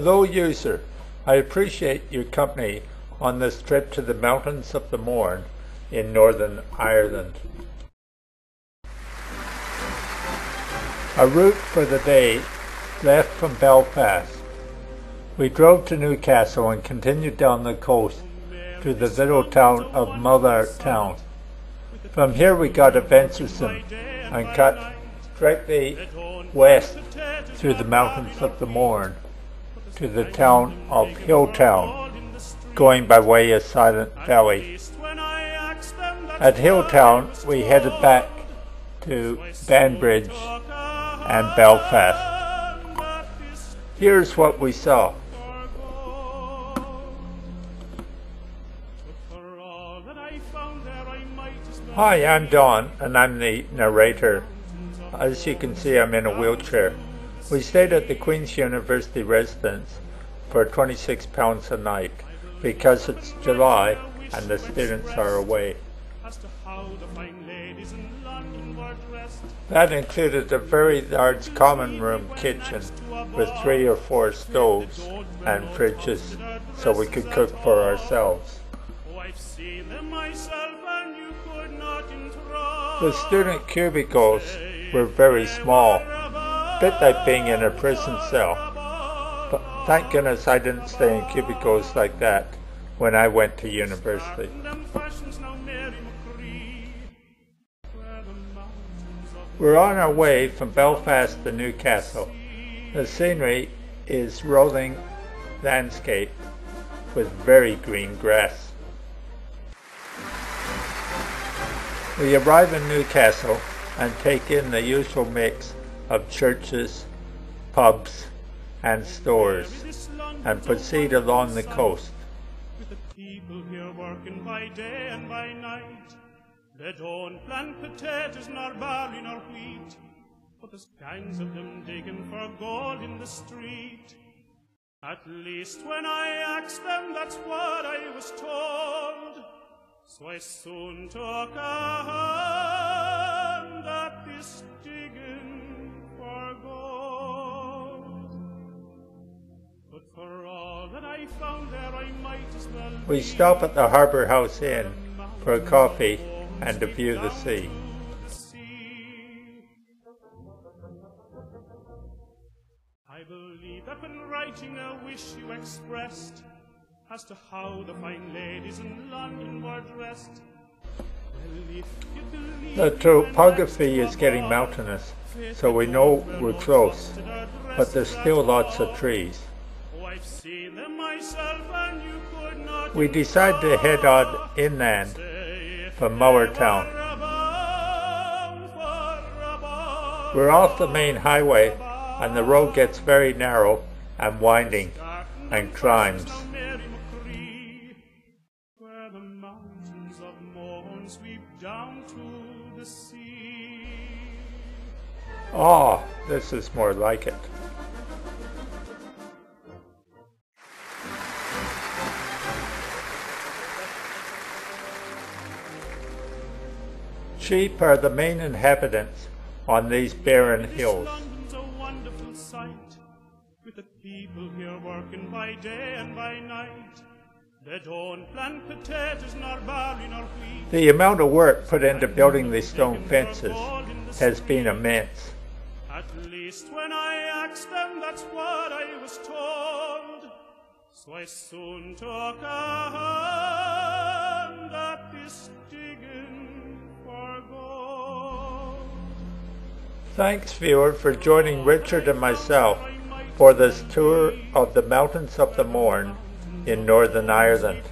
Hello user, I appreciate your company on this trip to the mountains of the Mourne in Northern Ireland. Our route for the day left from Belfast. We drove to Newcastle and continued down the coast to the little town of Mullartown. From here we got a venturesome and cut directly west through the mountains of the Mourne to the town of Hilltown, going by way of Silent Valley. At Hilltown we headed back to Banbridge and Belfast. Here's what we saw. Hi, I'm Don and I'm the narrator. As you can see, I'm in a wheelchair. We stayed at the Queen's University residence for £26 a night because it's July and the students are away. That included a very large common room kitchen with 3 or 4 stoves and fridges so we could cook for ourselves. The student cubicles were very small, a bit like being in a prison cell. But thank goodness I didn't stay in cubicles like that when I went to university. We're on our way from Belfast to Newcastle. The scenery is rolling landscape with very green grass. We arrive in Newcastle and take in the usual mix of churches, pubs and stores and proceed along the coast. With the people here working by day and by night, they don't plant potatoes nor barley nor wheat, but there's gangs of them digging for gold in the street. At least when I asked them, that's what I was told. So I soon took a hand at this digging for gold. But for all that I found there, I might as well. We stop at the Harbour House Inn for a coffee and to view the sea. I believe that when writing a wish you expressed as to how the fine ladies in London were dressed. Well, the topography is getting mountainous, so we know we're close, but there's still lots of trees. We decide to head on inland from Mullartown. We're off the main highway and the road gets very narrow and winding and climbs. Oh, this is more like it. Sheep are the main inhabitants on these barren hills. With the people here working by day and by night, they don't plant potatoes nor barley nor wheat. The amount of work put into building these stone fences has been immense. At least when I asked them, that's what I was told. So I soon took a hand at this digging for gold. Thanks, viewer, for joining Richard and myself for this tour of the mountains of the Mourne in Northern Ireland.